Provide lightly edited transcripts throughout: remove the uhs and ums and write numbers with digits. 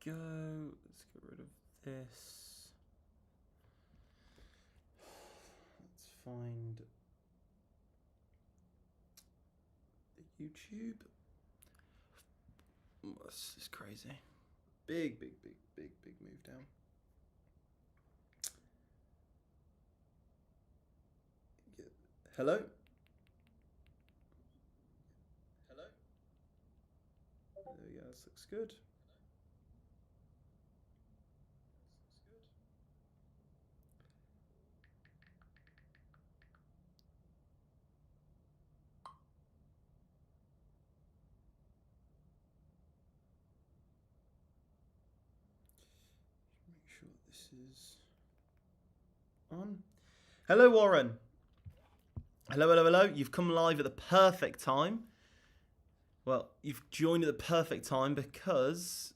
go. Let's get rid of this. Let's find the YouTube. Oh, this is crazy. Big move down. Hello? Hello? There we go, this looks good. Make sure this is on. Hello, Warren. Hello. You've come live at the perfect time. Well, you've joined at the perfect time because...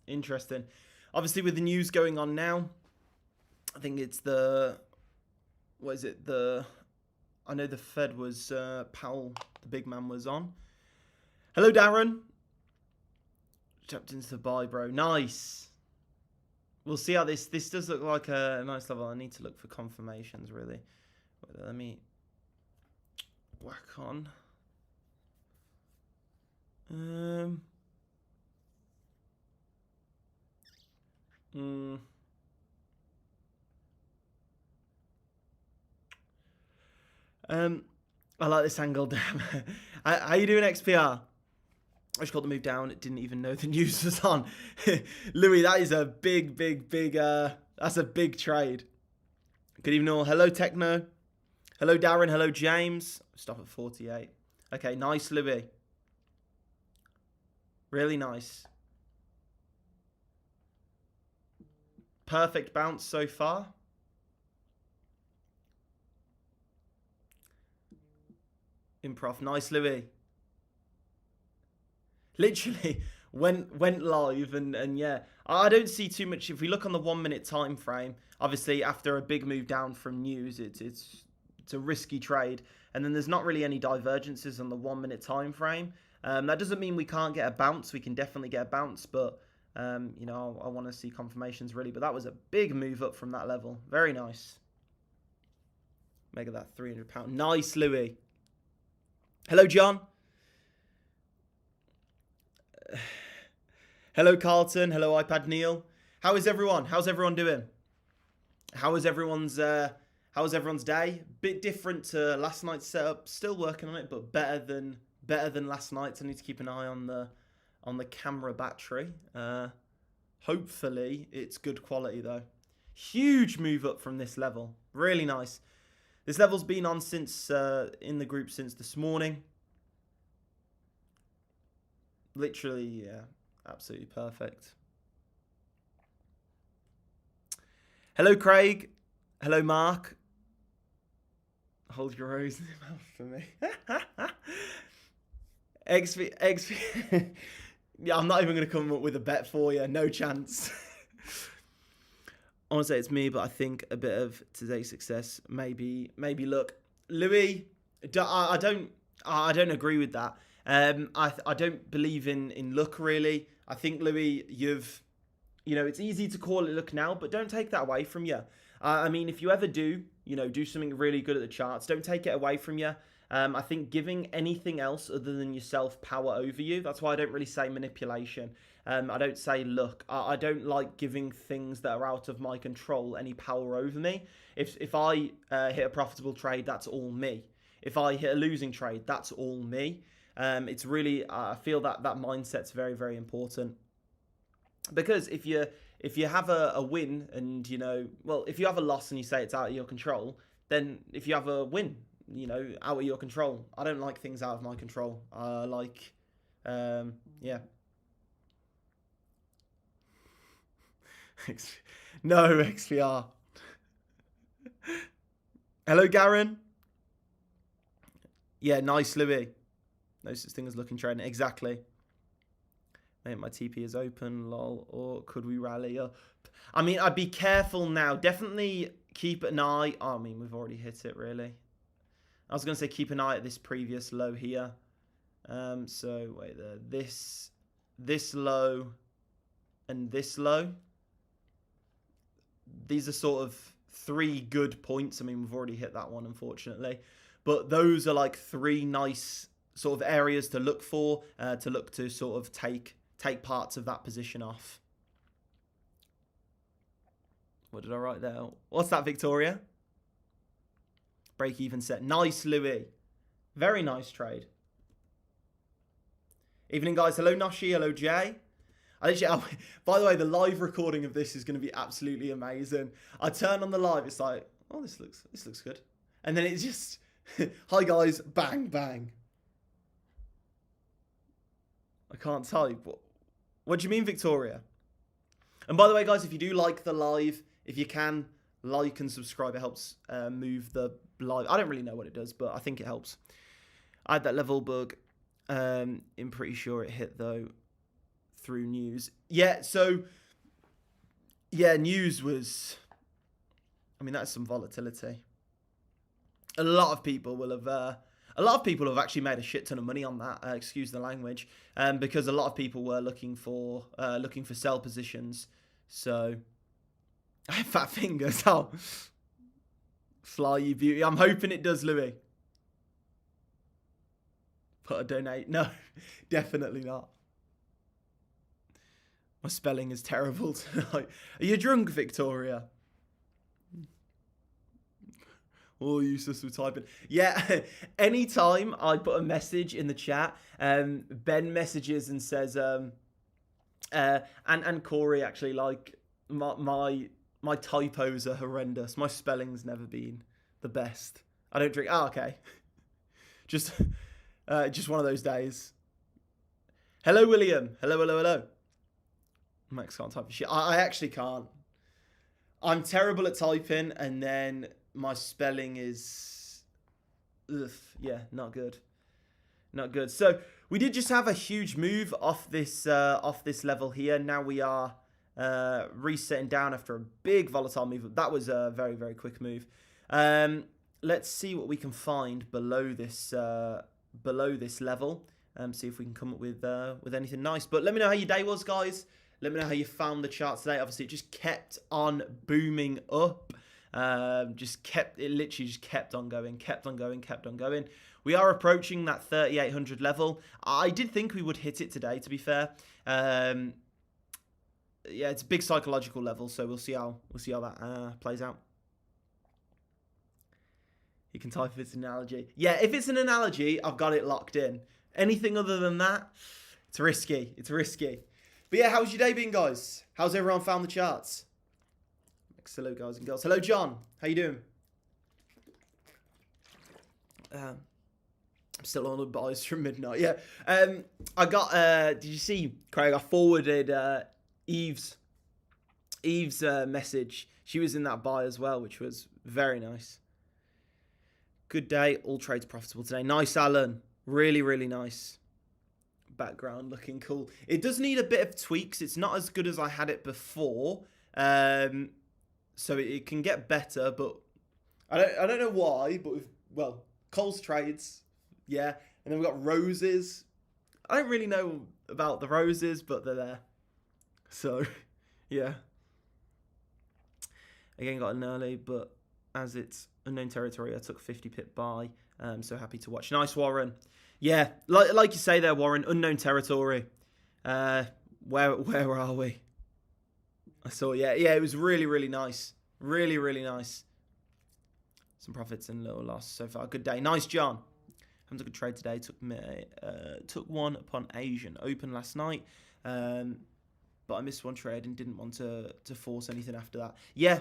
interesting. Obviously, with the news going on now, I think it's the... What is it? I know the Fed was... Powell, the big man, was on. Hello, Darren. Jumped into the buy, bro. Nice. We'll see how this does look like a nice level. I need to look for confirmations, really. Let me whack on. I like this angle, damn. How you doing, XPR? I just got the move down. It didn't even know the news was on. Louis, that is a big, that's a big trade. Good evening all. Hello, Techno. Hello, Darren. Hello, James. Stop at 48. Okay, nice, Louis. Really nice. Perfect bounce so far. Improv. Nice, Louis. Literally went live and yeah, I don't see too much. If we look on the 1 minute time frame, obviously after a big move down from news, it's a risky trade, and then there's not really any divergences on the 1 minute time frame. That doesn't mean we can't get a bounce. We can definitely get a bounce, but you know, I want to see confirmations really. But that was a big move up from that level. Very nice. Make it that £300. Nice, Louis. Hello, John. Hello, Carlton. Hello, iPad Neil. How is everyone? How's everyone doing? How was everyone's day? Bit different to last night's setup. Still working on it, but better than last night's. I need to keep an eye on the camera battery. Hopefully it's good quality though. Huge move up from this level. Really nice. This level's been on since in the group since this morning. Literally, yeah, absolutely perfect. Hello, Craig. Hello, Mark. Hold your rose in your mouth for me. XP. Yeah, I'm not even going to come up with a bet for you. No chance. I want to say it's me, but I think a bit of today's success maybe luck. Louis, I don't agree with that. I don't believe in luck really. I think, Louis, it's easy to call it luck now, but don't take that away from you. I mean, if you ever do something really good at the charts, don't take it away from you. I think giving anything else other than yourself power over you, that's why I don't really say manipulation. I don't say luck. I don't like giving things that are out of my control any power over me. If I hit a profitable trade, that's all me. If I hit a losing trade, that's all me. It's really, I feel that mindset's very, very important. Because if you have a win and, if you have a loss and you say it's out of your control, then if you have a win, out of your control. I don't like things out of my control. Yeah. No, XPR. Hello, Garen. Yeah, nice, Louis. No such thing as looking trading. Exactly. Mate, my TP is open, lol. Or could we rally up? I mean, I'd be careful now. Definitely keep an eye. Oh, I mean, we've already hit it, really. I was going to say keep an eye at this previous low here. So wait there. This low and this low. These are sort of 3 good points. I mean, we've already hit that one, unfortunately. But those are like 3 nice sort of areas to look for, to look to sort of take parts of that position off. What did I write there? What's that, Victoria? Break even set. Nice, Louis. Very nice trade. Evening, guys. Hello, Noshi. Hello, Jay. By the way, the live recording of this is going to be absolutely amazing. I turn on the live. It's like, oh, this looks good. And then it's just, hi, guys. Bang, bang. I can't type. What do you mean, Victoria? And by the way, guys, if you do like the live, if you can, like and subscribe. It helps move the live. I don't really know what it does, but I think it helps. I had that level bug. I'm pretty sure it hit, though, through news. Yeah, so, yeah, news was, I mean, that's some volatility. A lot of people have actually made a shit ton of money on that, excuse the language, because a lot of people were looking for sell positions. So, I have fat fingers. Oh, fly you beauty. I'm hoping it does, Louis. Put a donate. No, definitely not. My spelling is terrible tonight. Are you drunk, Victoria? Oh, useless with typing. Yeah, anytime I put a message in the chat, Ben messages and says, and Corey actually, like, my typos are horrendous. My spelling's never been the best. I don't drink. Oh, okay. Just one of those days. Hello, William. Hello. Max can't type for shit. I actually can't. I'm terrible at typing, and then my spelling is, not good. Not good. So we did just have a huge move off this level here. Now we are resetting down after a big volatile move. That was a very, very quick move. Let's see what we can find below this level. See if we can come up with anything nice. But let me know how your day was, guys. Let me know how you found the charts today. Obviously, it just kept on booming up. It literally just kept on going. We are approaching that 3,800 level. I did think we would hit it today, to be fair. Yeah, it's a big psychological level, so we'll see how that plays out. You can type if it's an analogy. Yeah, if it's an analogy, I've got it locked in. Anything other than that, it's risky. But yeah, how's your day been, guys? How's everyone found the charts? Hello, guys and girls. Hello, John. How you doing? I'm still on the buys from midnight. Yeah. I got. Did you see, Craig? I forwarded Eve's message. She was in that buy as well, which was very nice. Good day. All trades profitable today. Nice, Alan. Really, really nice. Background looking cool. It does need a bit of tweaks. It's not as good as I had it before. So it can get better, but I don't know why. But ColezTrades, yeah, and then we've got roses. I don't really know about the roses, but they're there. So, yeah. Again, got an early, but as it's unknown territory, I took 50 pip buy. So happy to watch. Nice, Warren. Yeah, like you say there, Warren. Unknown territory. Where are we? I saw, yeah, it was really, really nice. Really, really nice. Some profits and little loss so far. Good day. Nice, John. Haven't took a trade today. Took one upon Asian Open last night. But I missed one trade and didn't want to force anything after that. Yeah,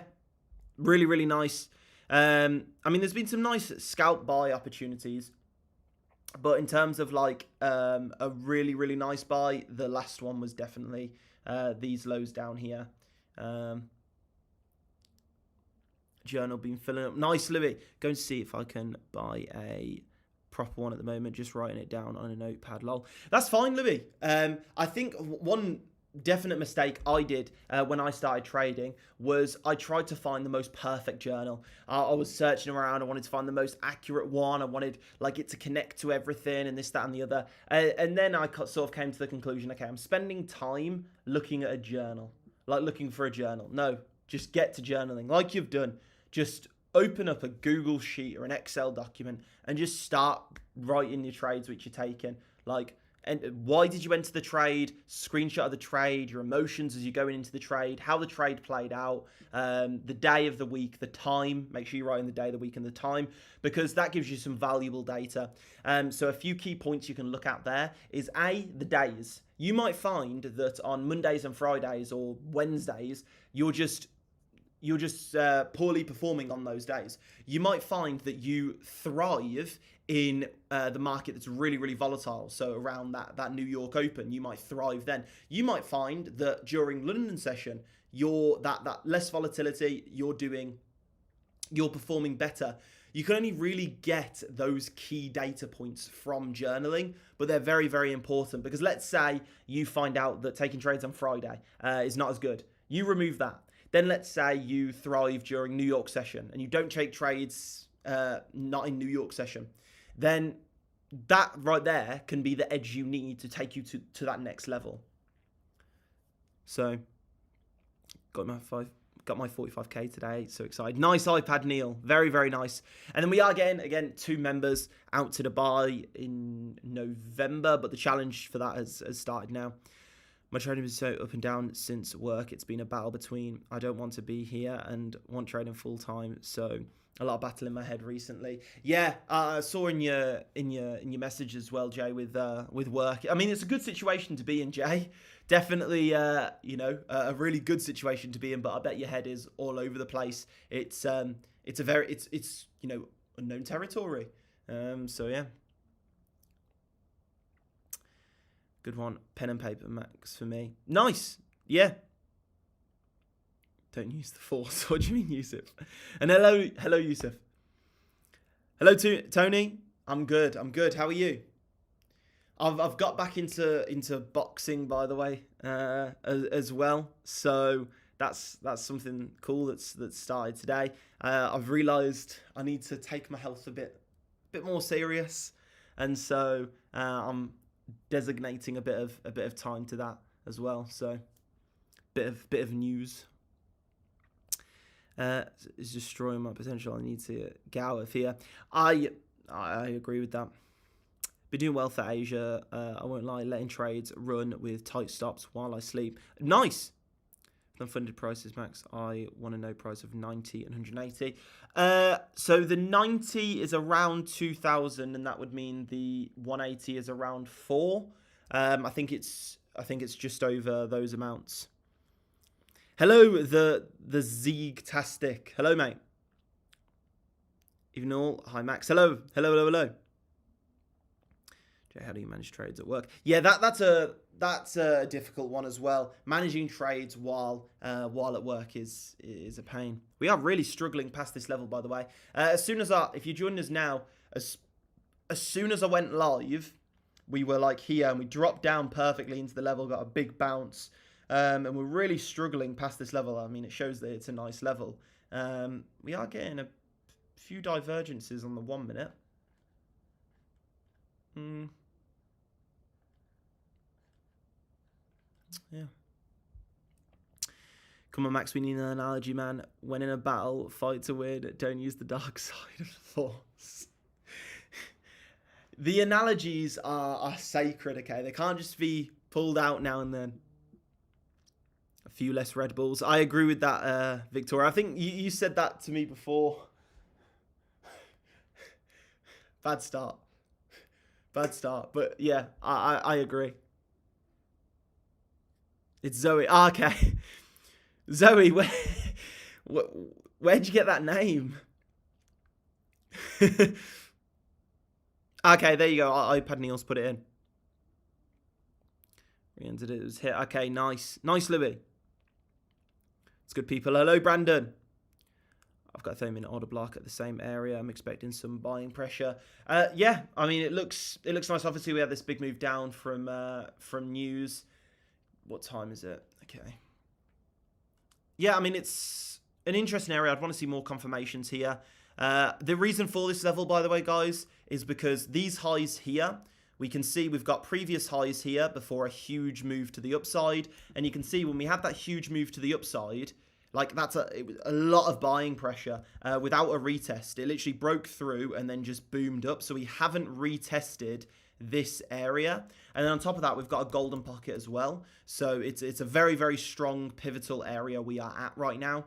really, really nice. I mean, there's been some nice scalp buy opportunities. But in terms of like a really, really nice buy, the last one was definitely these lows down here. Journal been filling up. Nice, Louis. Going to see if I can buy a proper one at the moment. Just writing it down on a notepad. Lol. That's fine, Louis. I think one definite mistake I did when I started trading was I tried to find the most perfect journal. I was searching around. I wanted to find the most accurate one. I wanted like it to connect to everything and this, that, and the other. And then I sort of came to the conclusion, okay, I'm spending time looking at a journal, like looking for a journal. No, just get to journaling like you've done. Just open up a Google sheet or an Excel document and just start writing your trades which you're taking. Like, and why did you enter the trade, screenshot of the trade, your emotions as you're going into the trade, how the trade played out, the day of the week, the time. Make sure you write in the day, the week, and the time, because that gives you some valuable data. So a few key points you can look at there is A, the days. You might find that on Mondays and Fridays or Wednesdays, you're just poorly performing on those days. You might find that you thrive in the market that's really, really volatile. So around that New York Open, you might thrive then. You might find that during London session, that less volatility, you're performing better. You can only really get those key data points from journaling, but they're very, very important, because let's say you find out that taking trades on Friday is not as good. You remove that. Then let's say you thrive during New York session and you don't take trades not in New York session. Then that right there can be the edge you need to take you to that next level. So got my 45k today, so excited. Nice iPad, Neil. Very, very nice. And then we are getting, again, 2 members out to Dubai in November, but the challenge for that has started now. My trading is so up and down since work. It's been a battle between I don't want to be here and want trading full time. So a lot of battle in my head recently. Yeah, I saw in your message as well, Jay, with work. I mean, it's a good situation to be in, Jay. Definitely, a really good situation to be in. But I bet your head is all over the place. It's unknown territory. So yeah. Good one. Pen and paper, Max, for me. Nice. Yeah. Don't use the force. What do you mean, Yusuf? And hello, Yusuf. Hello, Tony. I'm good. How are you? I've got back into boxing, by the way, as well. So that's something cool that's started today. I've realised I need to take my health a bit more serious, and so I'm designating a bit of time to that as well. So bit of news. Is destroying my potential. I need to get out of here. I agree with that. Been doing well for Asia. I won't lie. Letting trades run with tight stops while I sleep. Nice. Unfunded prices, Max. I want to know price of 90 and 180. So the 90 is around 2,000, and that would mean the 180 is around 4. I think it's just over those amounts. Hello, the Zeeg-tastic. Hello, mate. Even all. Hi, Max. Hello. Jay, how do you manage trades at work? Yeah, that's a difficult one as well. Managing trades while at work is a pain. We are really struggling past this level, by the way. If you joined us now, as soon as I went live, we were like here and we dropped down perfectly into the level, got a big bounce, and we're really struggling past this level. I mean, it shows that it's a nice level. We are getting a few divergences on the 1 minute. Yeah. Come on, Max, we need an analogy, man. When in a battle, fight to win. Don't use the dark side of the force. The analogies are sacred, okay? They can't just be pulled out now and then. A few less Red Bulls. I agree with that, Victoria. I think you said that to me before. Bad start. But yeah, I agree. It's Zoe. Oh, okay. Zoe, where'd you get that name? Okay, there you go. iPad Neil's put it in. Re-entered it. It was hit. Okay, nice. Nice, Louis. It's good, people. Hello, Brandon. I've got a 30-minute order block at the same area. I'm expecting some buying pressure. Yeah, I mean, it looks nice. Obviously, we had this big move down from news. what time is it? Okay. Yeah, I mean, it's an interesting area. I'd want to see more confirmations here. The reason for this level, by the way, guys, is because these highs here, we can see we've got previous highs here before a huge move to the upside. And you can see when we had that huge move to the upside, like that's a lot of buying pressure without a retest. It literally broke through and then just boomed up. So we haven't retested this area. And then on top of that, we've got a golden pocket as well. So it's a very, very strong pivotal area we are at right now.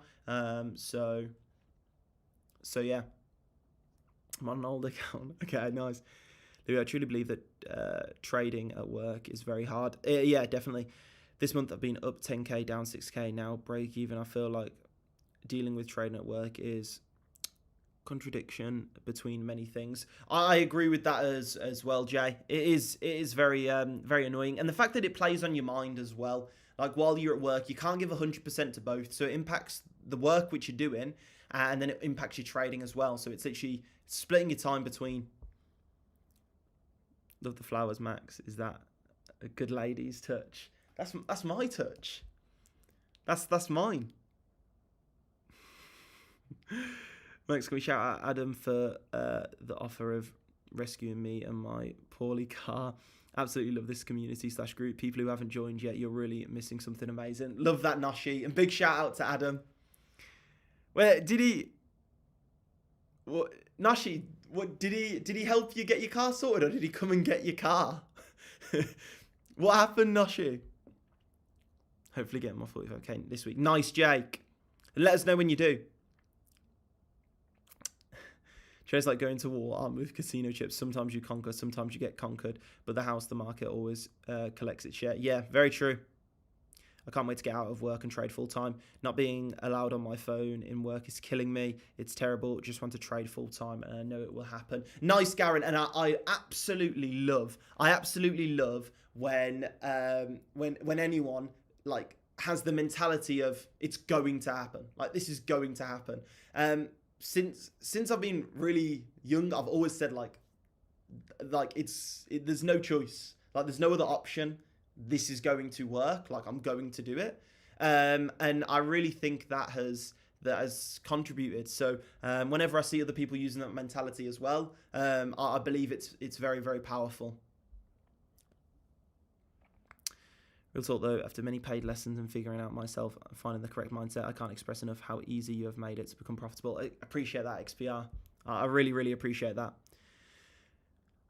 So yeah. I'm on an old account. Okay, nice. I truly believe that trading at work is very hard. Yeah, definitely. This month I've been up 10k, down 6k, now break even. I feel like dealing with trading at work is contradiction between many things. I agree with that as well, Jay. It is very very annoying, and the fact that it plays on your mind as well. Like while you're at work, you can't give 100% to both, so it impacts the work which you're doing, and then it impacts your trading as well. So it's literally splitting your time between. Love the flowers, Max. Is that a good lady's touch? That's my touch. That's mine. Max, can we shout out Adam for the offer of rescuing me and my poorly car? Absolutely love this community / group. People who haven't joined yet, you're really missing something amazing. Love that, Nashi. And big shout out to Adam. Where did he? What, Nashi? What did he help you get your car sorted, or did he come and get your car? What happened, Nashi? Hopefully getting my 45k this week. Nice, Jake. Let us know when you do. Trades like going to war aren't with casino chips. Sometimes you conquer, sometimes you get conquered. But the market always collects its share. Yeah, very true. I can't wait to get out of work and trade full time. Not being allowed on my phone in work is killing me. It's terrible. Just want to trade full time, and I know it will happen. Nice, Garen, and I absolutely love when anyone like has the mentality of it's going to happen. Like this is going to happen. Since I've been really young, I've always said like there's no choice. Like there's no other option. This is going to work. Like I'm going to do it. And I really think that has contributed. So whenever I see other people using that mentality as well, I believe it's very, very powerful. Real talk though, after many paid lessons and figuring out myself, finding the correct mindset, I can't express enough how easy you have made it to become profitable. I appreciate that, XPR. I really, really appreciate that.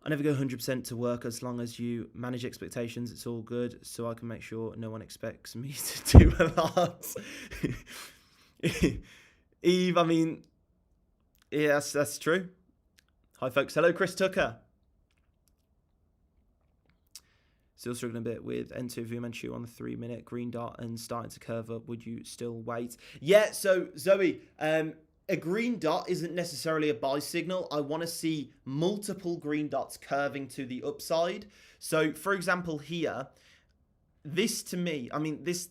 I never go 100% to work as long as you manage expectations. It's all good, so I can make sure no one expects me to do a lot. Eve, I mean, yeah, that's true. Hi, folks. Hello, Chris Tucker. Still struggling a bit with N2 Vu Manchu on the 3-minute green dot and starting to curve up. Would you still wait? Yeah, so Zoe, a green dot isn't necessarily a buy signal. I want to see multiple green dots curving to the upside. So, for example, here, this to me, I mean, this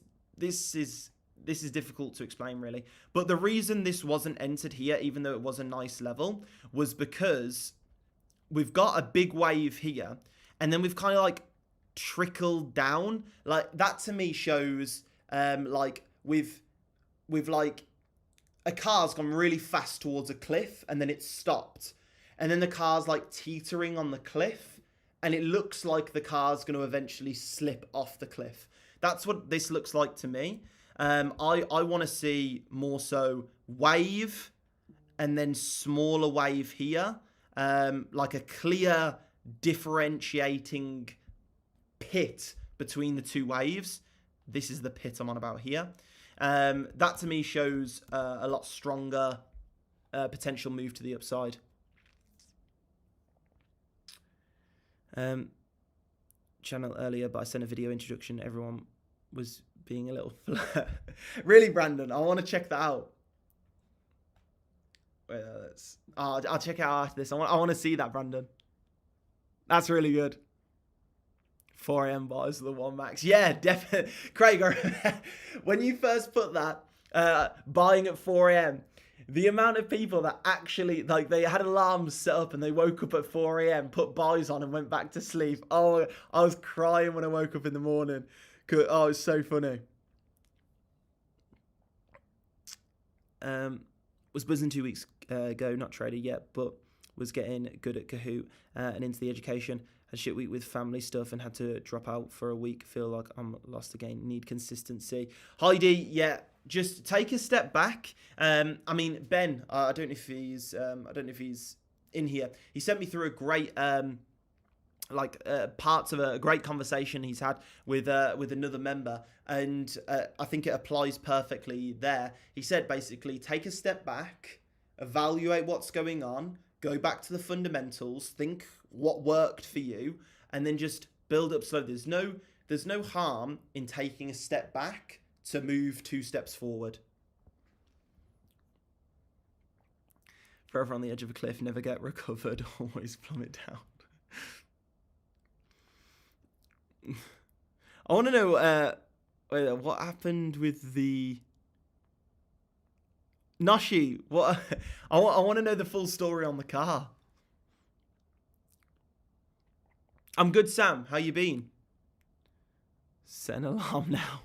is difficult to explain really. But the reason this wasn't entered here, even though it was a nice level, was because we've got a big wave here, and then we've kind of like trickled down. Like that to me shows like we've like a car's gone really fast towards a cliff and then it's stopped, and then the car's like teetering on the cliff and it looks like the car's going to eventually slip off the cliff. That's what this looks like to me. I want to see more so wave and then smaller wave here, like a clear differentiating pit between the two waves. This is the pit I'm on about here. That to me shows a lot stronger potential move to the upside. Channel earlier, but I sent a video introduction. Everyone was being a little flat. Really, Brandon? I want to check that out. Wait, I'll check it out after this. I want to see that, Brandon. That's really good. 4 a.m. bars are the one, Max. Yeah, definitely. Craig, when you first put that, buying at 4 a.m., the amount of people that actually, like, they had alarms set up and they woke up at 4 a.m., put buys on and went back to sleep. Oh, I was crying when I woke up in the morning Good. Oh, it's so funny. Was buzzing 2 weeks ago, not trader yet, but was getting good at Kahoot and into the education. Had shit week with family stuff and had to drop out for a week. Feel like I'm lost again. Need consistency. Heidi, yeah, just take a step back. I mean, Ben, I don't know if he's in here. He sent me through a great parts of a great conversation he's had with another member, and I think it applies perfectly there. He said basically take a step back, evaluate what's going on, go back to the fundamentals, think what worked for you, and then just build up slowly. There's no harm in taking a step back to move 2 steps forward. Forever on the edge of a cliff, never get recovered, always plummet down. I want to know what happened with the Nashi. What I want to know the full story on the car. I'm good, Sam. How you been? Set an alarm now.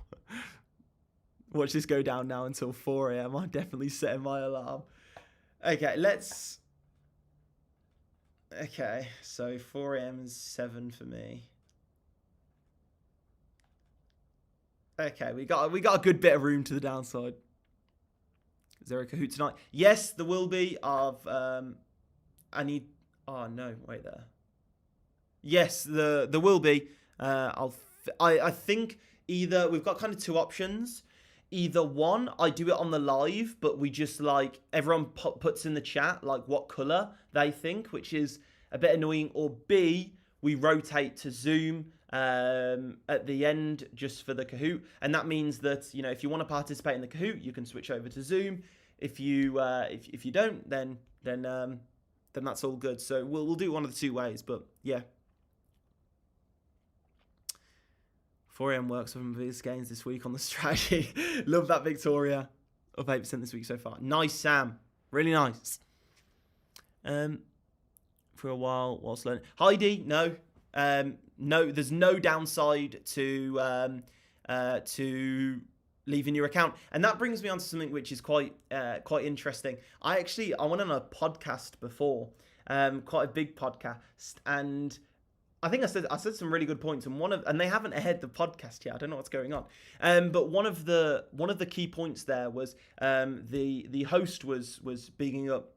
Watch this go down now until 4 a.m. I'm definitely setting my alarm. Okay, Okay, so 4 a.m. is 7 for me. Okay, we got a good bit of room to the downside. Is there a Kahoot tonight? Yes, there will be. I need. Oh no, wait there. Yes, there will be. I think either we've got kind of 2 options. Either one, I do it on the live, but we just like everyone puts in the chat like what color they think, which is a bit annoying. Or B, we rotate to Zoom at the end just for the Kahoot, and that means that if you want to participate in the Kahoot, you can switch over to Zoom. If you if you don't, then that's all good. So we'll do one of the 2 ways, but yeah. 4 a.m. works for my biggest gains this week on the strategy. Love that, Victoria. Up 8% this week so far. Nice, Sam. Really nice. For a while whilst learning. Heidi, no. No, there's no downside to leaving your account. And that brings me on to something which is quite interesting. I went on a podcast before, quite a big podcast, and I think I said some really good points, and they haven't aired the podcast yet. I don't know what's going on. But one of the key points there was the host was bigging up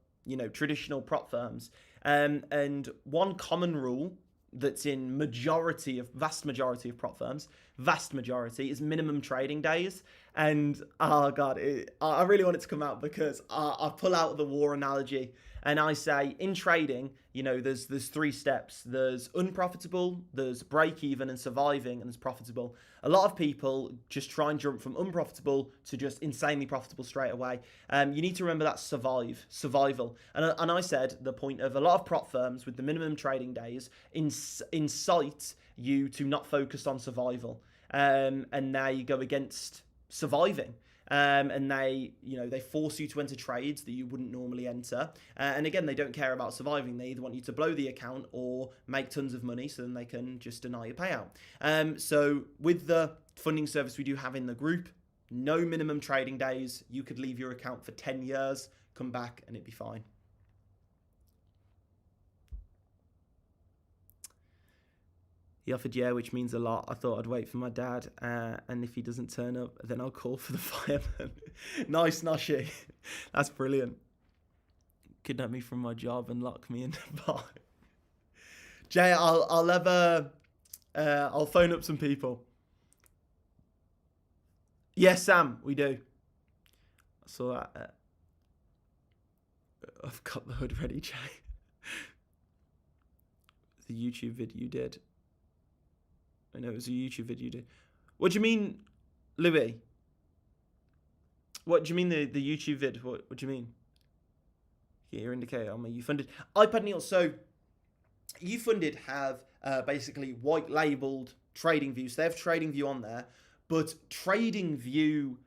traditional prop firms, and one common rule that's in vast majority of prop firms, is minimum trading days. And oh god, I really want it to come out because I pull out the war analogy and I say in trading, there's 3 steps. There's unprofitable, there's break even and surviving, and there's profitable. A lot of people just try and jump from unprofitable to just insanely profitable straight away. You need to remember that survival. And I said the point of a lot of prop firms with the minimum trading days incite you to not focus on survival, and they go against surviving. And they force you to enter trades that you wouldn't normally enter. And again, they don't care about surviving. They either want you to blow the account or make tons of money so then they can just deny your payout. So with the funding service we do have in the group, no minimum trading days. You could leave your account for 10 years, come back, and it'd be fine. He offered which means a lot. I thought I'd wait for my dad, and if he doesn't turn up, then I'll call for the fireman. Nice, Nashi. That's brilliant. Kidnap me from my job and lock me in the bar. Jay, I'll phone up some people. Yes, Sam, we do. I saw that. I've got the hood ready, Jay. The YouTube video you did. I know it was a YouTube video you did. What do you mean, Louis? What do you mean the YouTube vid? What do you mean? Get your indicator on me. You funded iPad Neil. So you funded have basically white labeled TradingView. So they have TradingView on there, but TradingView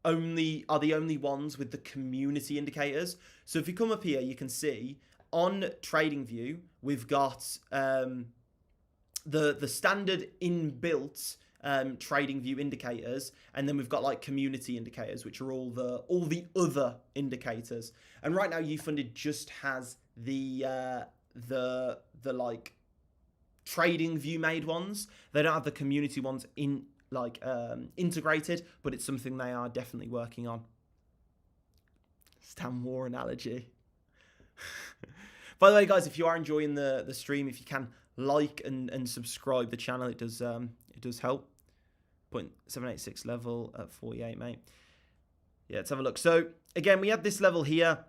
are the only ones with the community indicators. So if you come up here, you can see on TradingView we've got the standard inbuilt trading view indicators, and then we've got like community indicators, which are all the other indicators. And right now, YouFunded just has the like trading view made ones. They don't have the community ones in like integrated, but it's something they are definitely working on. Stan War analogy. By the way, guys, if you are enjoying the stream, if you can like and subscribe the channel, it does help. 0.786 level at 48, mate. Yeah, let's have a look. So again, we had this level here,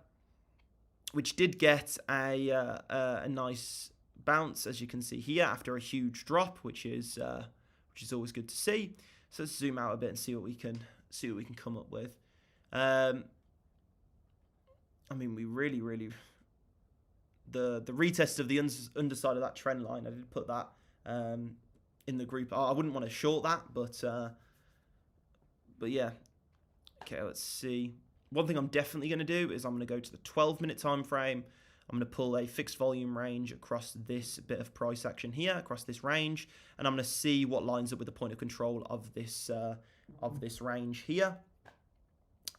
which did get a nice bounce, as you can see here, after a huge drop, which is always good to see. So let's zoom out a bit and see what we can come up with. I mean, we really the retest of the underside of that trend line. I did put that in the group. I wouldn't want to short that, but yeah. Okay, let's see. One thing I'm definitely going to do is I'm going to go to the 12-minute time frame. I'm going to pull a fixed volume range across this bit of price action here, across this range, and I'm going to see what lines up with the point of control of this range here.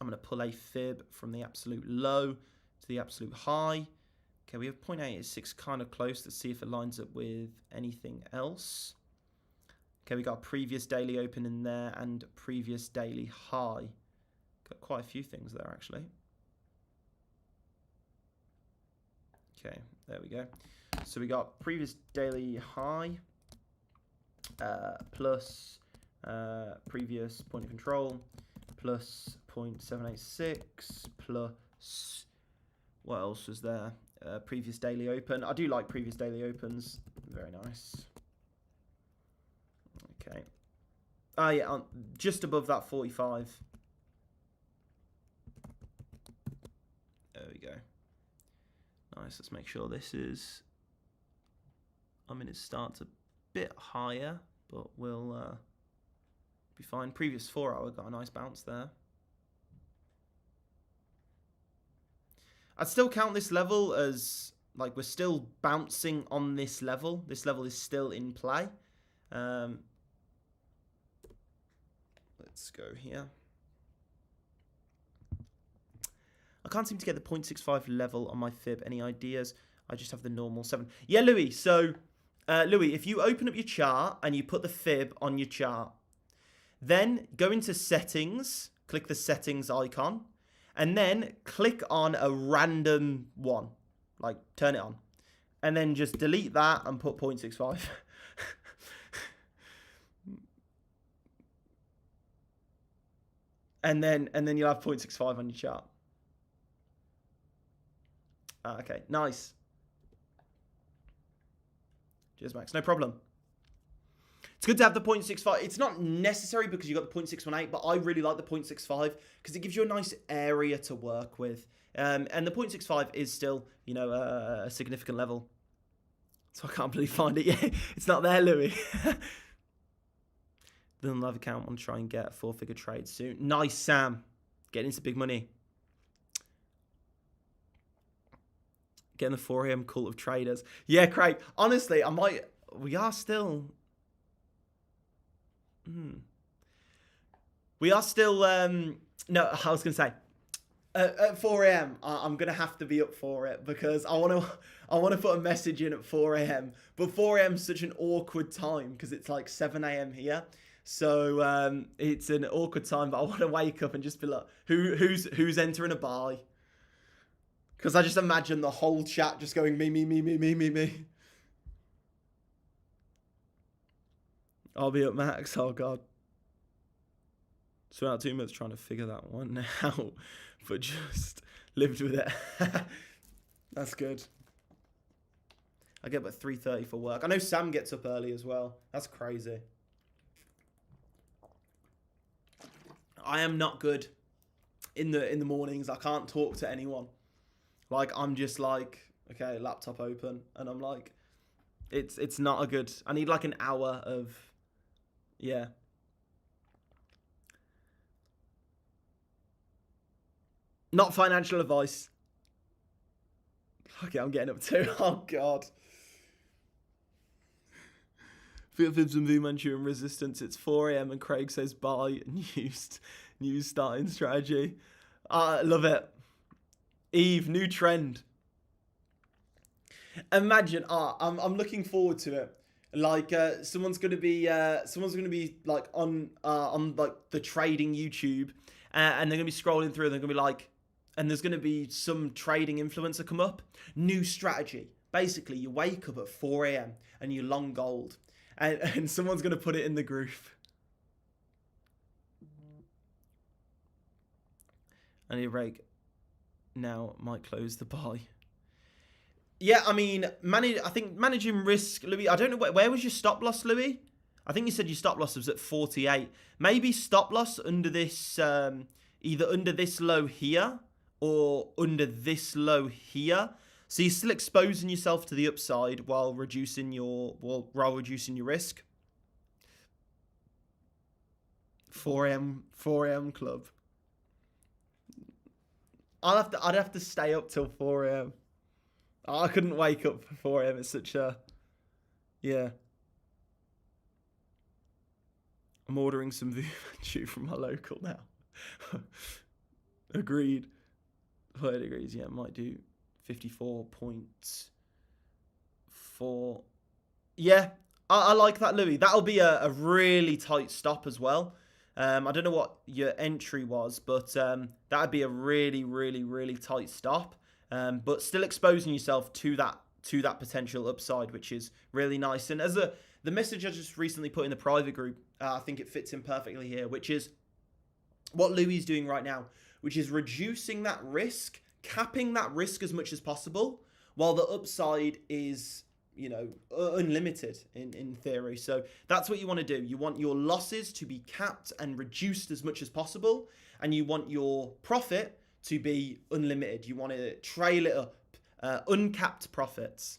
I'm going to pull a fib from the absolute low to the absolute high. Okay, we have 0.886 kind of close. Let's see if it lines up with anything else. Okay, we got a previous daily open in there and previous daily high. Got quite a few things there, actually. Okay, there we go. So we got previous daily high plus previous point of control plus 0.786 plus what else was there? Previous daily open. I do like previous daily opens. Very nice. Okay. Oh yeah, just above that 45. There we go. Nice. Let's make sure this is. I mean, it starts a bit higher, but we'll be fine. Previous 4 hour got a nice bounce there. I'd still count this level as like we're still bouncing on this level. This level is still in play. Let's go here. I can't seem to get the 0.65 level on my fib. Any ideas? I just have the normal 7. Yeah, Louis. So, Louis, if you open up your chart and you put the fib on your chart, then go into settings, click the settings icon, and then click on a random one, like turn it on, and then just delete that and put 0.65. and then you'll have 0.65 on your chart. Okay, nice. Cheers, Max. No problem. It's good to have the 0.65. It's not necessary because you got the 0.618, but I really like the 0.65 because it gives you a nice area to work with. And the 0.65 is still, you know, a significant level. So I can't really find it yet. It's not there, Louis. The live account want to try and get a 4-figure trade soon. Nice, Sam. Getting into big money. Getting the 4 AM cult of traders. Yeah, Craig. Honestly, we are still... We are still... no, I was going to say... at 4 AM, I'm going to have to be up for it because I want to put a message in at 4 AM. But 4 AM is such an awkward time because it's like 7 AM here. So it's an awkward time, but I want to wake up and just be like, who's entering a buy? Because I just imagine the whole chat just going, me. I'll be up, Max. Oh, God. So out 2 minutes trying to figure that one out, but just lived with it. That's good. I get about 3:30 for work. I know Sam gets up early as well. That's crazy. I am not good in the mornings. I can't talk to anyone. Like, I'm just like, okay, laptop open, and I'm like, it's not a good. I need like an hour of, yeah. Not financial advice. Okay, I'm getting up too. Oh, God. Fibs and Fu Manchurian resistance. It's 4 a.m. and Craig says buy new starting strategy. Love it. Eve, new trend. Imagine, I'm looking forward to it. Like someone's gonna be like on like the trading YouTube, and they're gonna be scrolling through. And they're gonna be like, and there's gonna be some trading influencer come up. New strategy. Basically, you wake up at 4 a.m. and you long gold, and someone's gonna put it in the group. I need a break. Now might close the buy. Yeah, I mean, I think managing risk, Louis. I don't know where was your stop loss, Louis. I think you said your stop loss was at 48. Maybe stop loss under this, either under this low here or under this low here. So you're still exposing yourself to the upside while reducing your risk. 4 a.m. club. I'd have to stay up till 4 a.m. I couldn't wake up for 4 a.m. It's such a... Yeah. I'm ordering some Vumanchu from my local now. Agreed. 30 degrees, yeah, might do 54.4. Yeah, I like that, Louis. That'll be a really tight stop as well. I don't know what your entry was, but that'd be a really, really, really tight stop. But still exposing yourself to that potential upside, which is really nice. And as the message I just recently put in the private group, I think it fits in perfectly here, which is what Louis is doing right now, which is reducing that risk, capping that risk as much as possible, while the upside is, you know, unlimited in theory. So that's what you want to do. You want your losses to be capped and reduced as much as possible, and you want your profit to be unlimited. You want to trail it up, uncapped profits.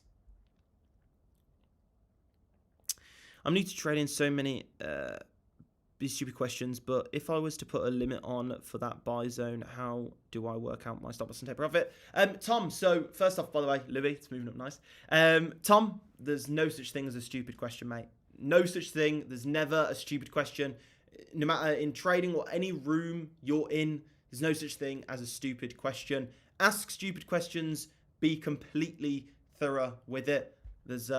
I'm new to trading, so many these stupid questions, but if I was to put a limit on for that buy zone, how do I work out my stop loss and take profit? Tom, so first off, by the way, Louis, it's moving up nice. Tom, there's no such thing as a stupid question, mate. No such thing. There's never a stupid question. No matter in trading or any room you're in, there's no such thing as a stupid question. Ask stupid questions. Be completely thorough with it. There's,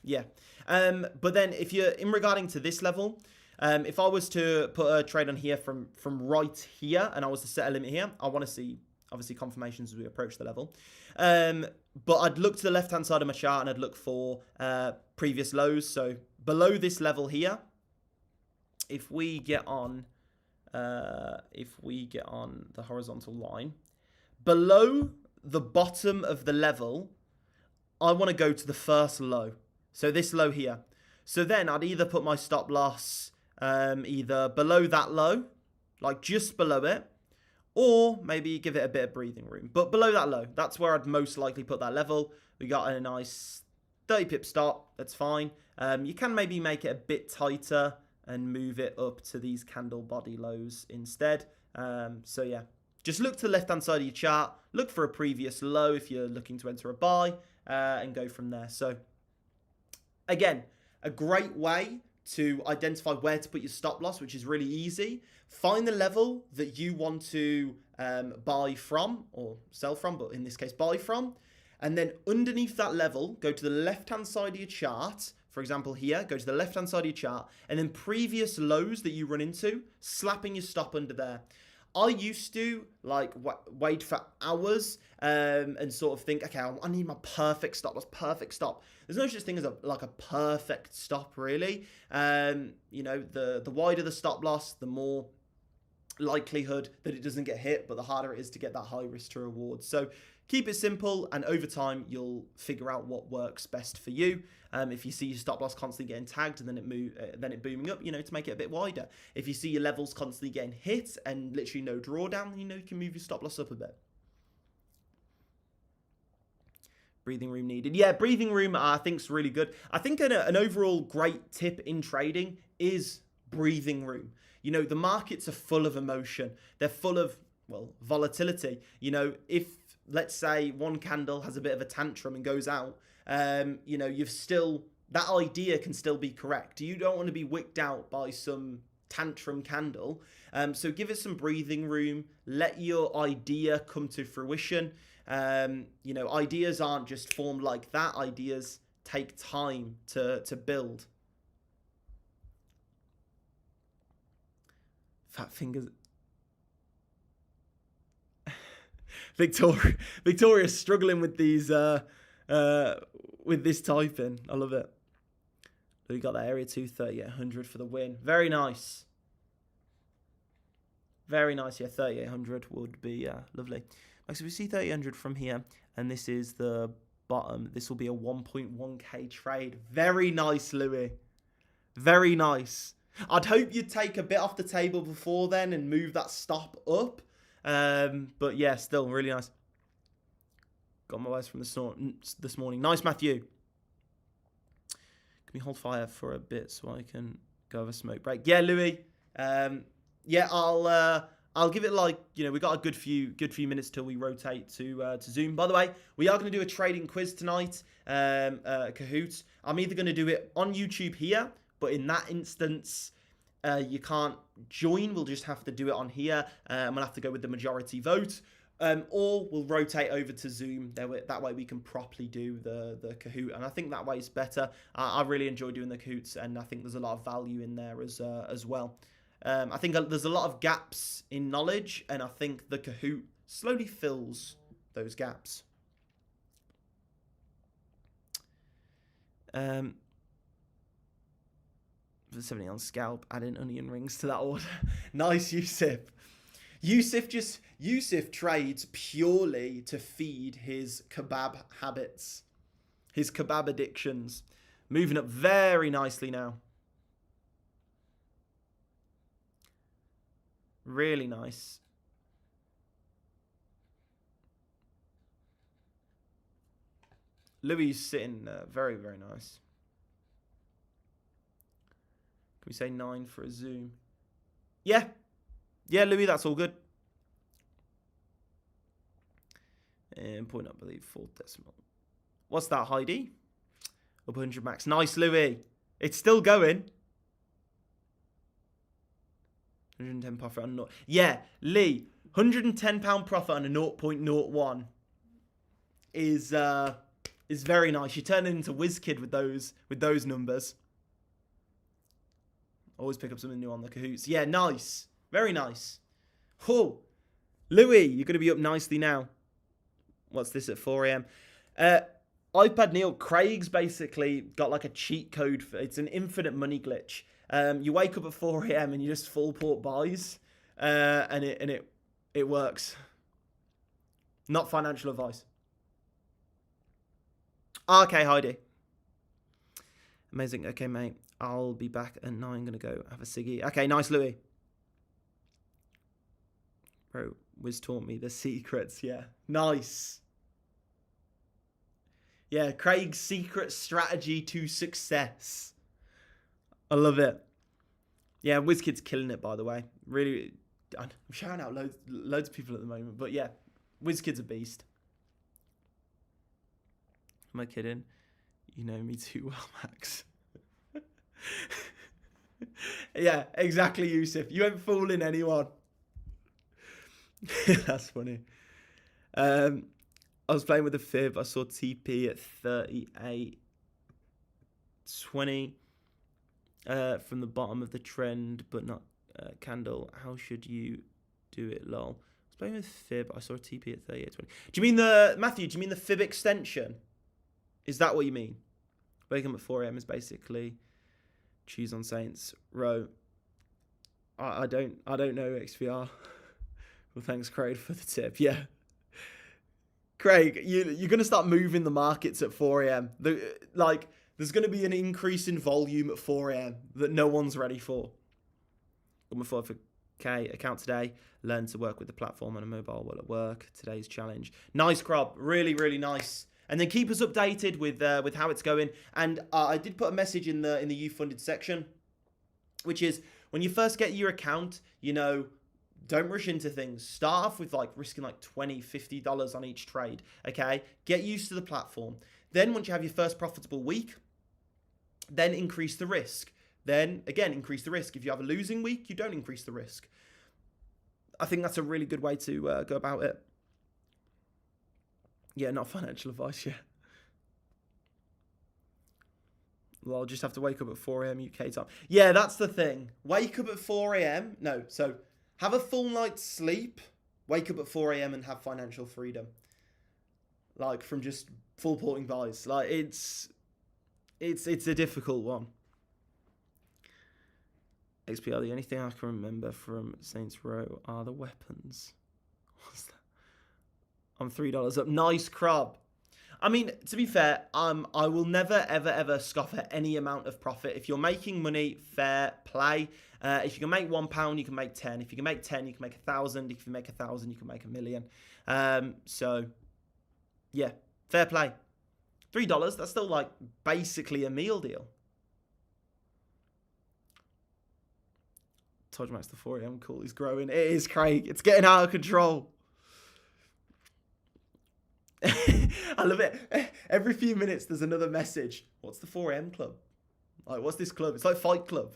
yeah. But then if you're in regarding to this level, if I was to put a trade on here from right here, and I was to set a limit here, I want to see, obviously, confirmations as we approach the level. But I'd look to the left-hand side of my chart, and I'd look for previous lows. So below this level here, if we get on the horizontal line, below the bottom of the level, I want to go to the first low. So this low here. So then I'd either put my stop loss either below that low, like just below it, or maybe give it a bit of breathing room. But below that low, that's where I'd most likely put that level. We got a nice 30 pip stop. That's fine. You can maybe make it a bit tighter and move it up to these candle body lows instead. So yeah, just look to the left-hand side of your chart. Look for a previous low if you're looking to enter a buy, and go from there. So again, a great way to identify where to put your stop loss, which is really easy. Find the level that you want to buy from or sell from, but in this case, buy from. And then underneath that level, go to the left-hand side of your chart. For example, here, go to the left-hand side of your chart, and then previous lows that you run into, slapping your stop under there. I used to like wait for hours and sort of think, okay, I need my perfect stop loss, perfect stop. There's no such thing as a perfect stop, really. You know, the wider the stop loss, the more likelihood that it doesn't get hit, but the harder it is to get that high risk to reward. So keep it simple, and over time you'll figure out what works best for you. If you see your stop loss constantly getting tagged and then it booming up, you know, to make it a bit wider. If you see your levels constantly getting hit and literally no drawdown, you know, you can move your stop loss up a bit. Breathing room needed. Yeah, breathing room I think is really good. I think an overall great tip in trading is breathing room. You know, the markets are full of emotion. They're full of, well, volatility. You know, if, let's say, one candle has a bit of a tantrum and goes out, you know, you've still that idea can still be correct. You don't want to be wicked out by some tantrum candle. So give it some breathing room. Let your idea come to fruition. Ideas aren't just formed like that. Ideas take time to build. Fat fingers. Victoria's struggling with these with this typing. I love it. We got that area 2 3800 for the win. Very nice. Very nice. Yeah, 3800 would be lovely. So we see 3800 from here, and this is the bottom. This will be a 1.1k trade. Very nice, Louis. Very nice. I'd hope you'd take a bit off the table before then and move that stop up. But yeah, still really nice. Got my eyes from this morning. Nice, Matthew. Can we hold fire for a bit so I can go have a smoke break? Yeah, Louis. Yeah, I'll give it we got a good few minutes till we rotate to Zoom. By the way, we are going to do a trading quiz tonight. Kahoot. I'm either going to do it on YouTube here, but in that instance, you can't join. We'll just have to do it on here. And we'll have to go with the majority vote. Or we'll rotate over to Zoom. That way we can properly do the Kahoot. And I think that way is better. I really enjoy doing the Kahoots, and I think there's a lot of value in there as well. I think there's a lot of gaps in knowledge, and I think the Kahoot slowly fills those gaps. For 70 on scalp, adding onion rings to that order. Nice, Yusuf. Yusuf trades purely to feed his kebab habits, his kebab addictions. Moving up very nicely now. Really nice. Louis sitting very, very nice. Can we say 9 for a zoom? Yeah. Yeah, Louis, that's all good. And point up, I believe, 4th decimal. What's that, Heidi? Up 100 max. Nice, Louis. It's still going. 110 profit on yeah, Lee, £110 profit on a 0.01 is very nice. You're turning into WizKid with those numbers. Always pick up something new on the Kahoots. Yeah, nice. Very nice. Oh, Louis, you're going to be up nicely now. What's this at 4 a.m.? iPad Neil, Craig's basically got like a cheat code. It's an infinite money glitch. You wake up at 4 a.m. and you just full port buys, and it works. Not financial advice. Okay, Heidi. Amazing. Okay, mate. I'll be back at 9. Gonna go have a ciggy. Okay, nice, Louis. Bro, Wiz taught me the secrets. Yeah, nice. Yeah, Craig's secret strategy to success. I love it. Yeah, WizKid's killing it, by the way. Really, I'm shouting out loads of people at the moment. But yeah, WizKid's a beast. Am I kidding? You know me too well, Max. Yeah, exactly, Yusuf. You ain't fooling anyone. That's funny. I was playing with a fib. I saw TP at 38.20 from the bottom of the trend, but not candle. How should you do it, lol? I was playing with fib. I saw a TP at 38.20. Do you mean Matthew, do you mean the fib extension? Is that what you mean? Waking up at 4 a.m. is basically choose on Saints row. I don't know XVR. Well, thanks, Craig, for the tip. Yeah. Craig, you're going to start moving the markets at 4 a.m. There's going to be an increase in volume at 4 a.m. that no one's ready for. Got my 4K account today. Learn to work with the platform on a mobile while at work. Today's challenge. Nice, Crop. Really, really nice. And then keep us updated with how it's going. And I did put a message in the youth funded section, which is when you first get your account, don't rush into things. Start off with risking $20, $50 on each trade. Okay, get used to the platform. Then once you have your first profitable week, then increase the risk. Then, again, increase the risk. If you have a losing week, you don't increase the risk. I think that's a really good way to go about it. Yeah, not financial advice, yeah. Well, I'll just have to wake up at 4 a.m. UK time. Yeah, that's the thing. Wake up at 4 a.m. No, so have a full night's sleep, wake up at 4 a.m. and have financial freedom. Like, from just full porting buys. Like, it's a difficult one. XPR, the only thing I can remember from Saints Row are the weapons. What's that? I'm $3 up. Nice, Crab. I mean, to be fair, I will never, ever, ever scoff at any amount of profit. If you're making money, fair play. If you can make £1, you can make 10. If you can make 10, you can make 1,000. If you make 1,000, you can make 1,000,000. So, yeah, fair play. $3, that's still like basically a meal deal. Told Max the 4 a.m. call is growing. It is, Craig. It's getting out of control. I love it. Every few minutes, there's another message. What's the 4 a.m. club? Like, what's this club? It's like Fight Club.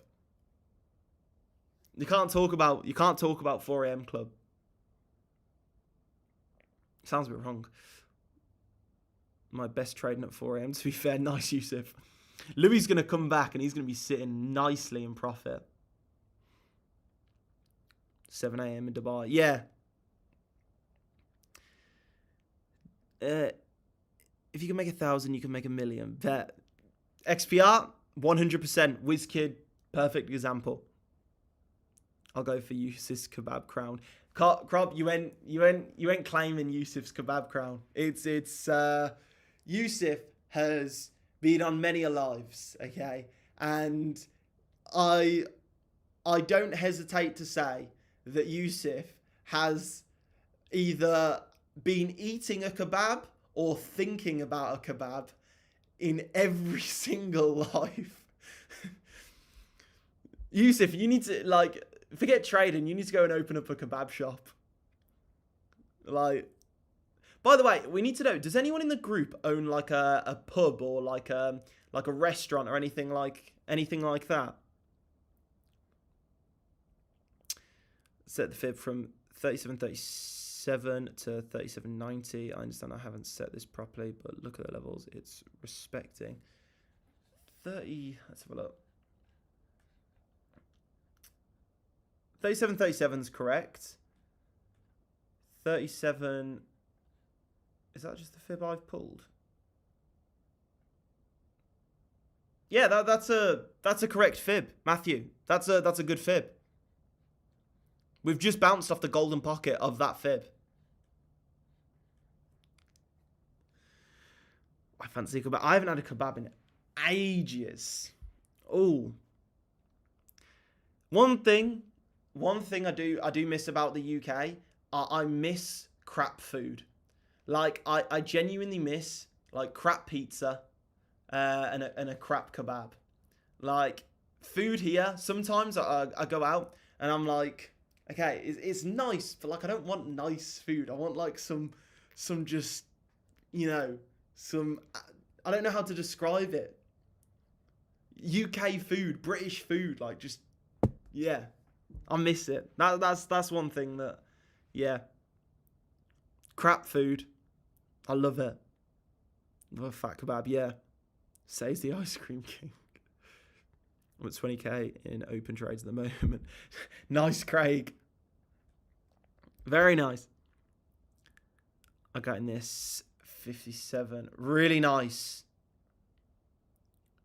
You can't talk about 4 a.m. club. Sounds a bit wrong. My best trading at 4 a.m. To be fair, nice, Yusuf. Louis going to come back and he's going to be sitting nicely in profit. 7 a.m. in Dubai. Yeah. If you can make 1,000, you can make 1,000,000. That XPR, 100%. WizKid, perfect example. I'll go for Yusuf's kebab crown. Crop, you went claiming Yusuf's kebab crown. It's Yusuf has been on many a lives, okay, and I don't hesitate to say that Yusuf has either been eating a kebab or thinking about a kebab in every single life. Yusuf, you need to, like, forget trading, you need to go and open up a kebab shop. Like, by the way, we need to know, does anyone in the group own like a pub or like a restaurant or anything like that? Set the fib from 37.37 to 37.90. I understand I haven't set this properly, but look at the levels. It's respecting. 30, let's have a look. 37.37 is correct. 37, is that just the fib I've pulled? Yeah, that's a correct fib, Matthew. That's a good fib. We've just bounced off the golden pocket of that fib. I fancy a kebab. I haven't had a kebab in ages. Oh. One thing I do miss about the UK, I miss crap food. Like, I genuinely miss, like, crap pizza and a crap kebab. Like, food here, sometimes I go out and I'm like, okay, it's nice, but, like, I don't want nice food. I want, like, some just, you know, I don't know how to describe it. UK food, British food, like, just, yeah. I miss it. That's one thing that, yeah. Crap food. I love it. Love a fat kebab, yeah. Says the ice cream king. I'm at 20k in open trades at the moment. Nice, Craig. Very nice. I got in this 57. Really nice.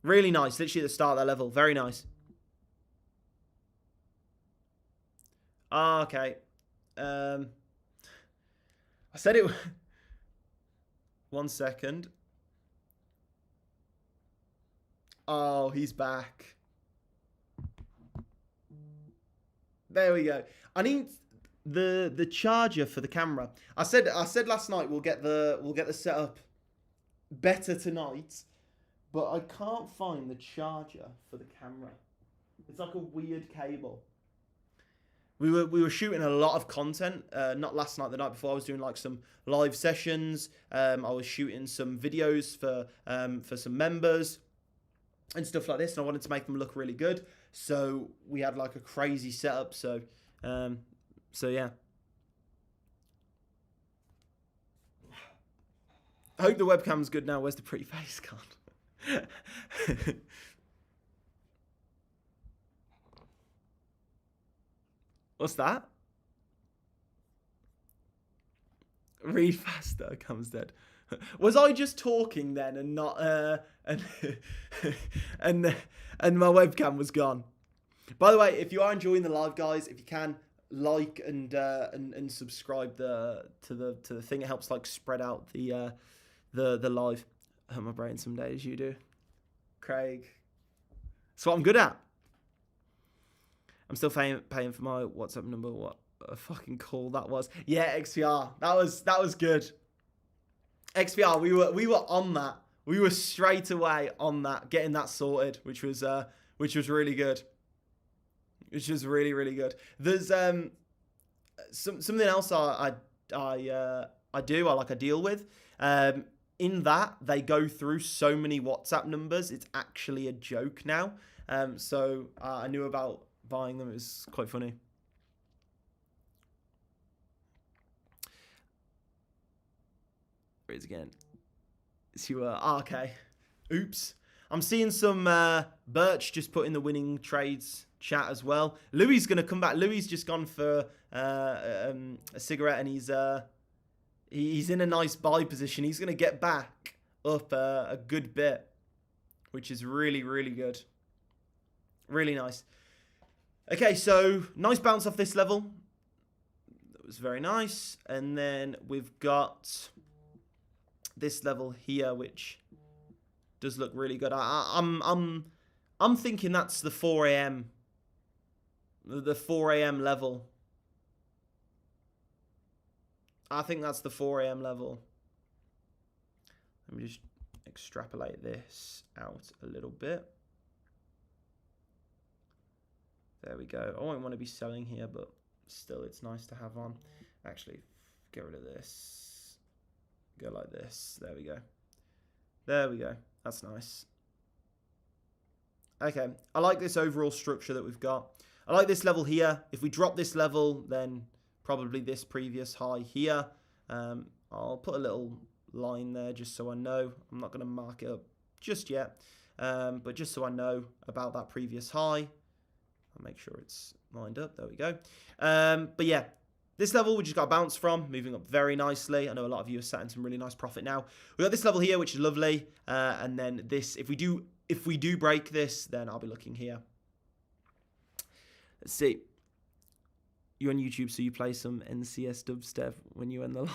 Really nice. Literally at the start of that level. Very nice. Oh, okay. I said it. 1 second. Oh, he's back. There we go. I need the charger for the camera. I said last night we'll get the setup better tonight, but I can't find the charger for the camera. It's like a weird cable. We were shooting a lot of content, not last night, the night before. I was doing like some live sessions. I was shooting some videos for some members. and stuff like this, and I wanted to make them look really good. So we had like a crazy setup. So yeah. I hope the webcam's good now. Where's the pretty face gone? What's that? Read faster, comes dead. Was I just talking then and not and and my webcam was gone? By the way, if you are enjoying the live, guys, if you can like and subscribe to the thing, it helps like spread out the live. I hurt my brain some days. You do, Craig. That's what I'm good at. I'm still paying for my WhatsApp number. What a fucking call that was. Yeah, XPR. That was good. XPR. We were on that. We were straight away on that, getting that sorted, which was really good. Which was really, really good. There's something else I deal with. In that they go through so many WhatsApp numbers, it's actually a joke now. So I knew about buying them. It was quite funny. There it is again. So you okay. Oops. I'm seeing some Birch just put in the winning trades chat as well. Louis is going to come back. Louis has just gone for a cigarette, and he's in a nice buy position. He's going to get back up a good bit, which is really, really good. Really nice. Okay, so nice bounce off this level. That was very nice. And then we've got this level here, which does look really good. I'm thinking that's the 4 a.m. The 4 a.m. level. I think that's the 4 a.m. level. Let me just extrapolate this out a little bit. There we go. I won't want to be selling here, but still it's nice to have on. Actually, get rid of this. Go like this. There we go. There we go. That's nice. Okay. I like this overall structure that we've got. I like this level here. If we drop this level, then probably this previous high here. I'll put a little line there just so I know. I'm not going to mark it up just yet. But just so I know about that previous high. I'll make sure it's lined up. There we go. But yeah, this level we just got a bounce from, moving up very nicely. I know a lot of you are sat in some really nice profit now. We got this level here, which is lovely. And then this, if we do break this, then I'll be looking here. Let's see. You're on YouTube, so you play some NCS dubstep when you end the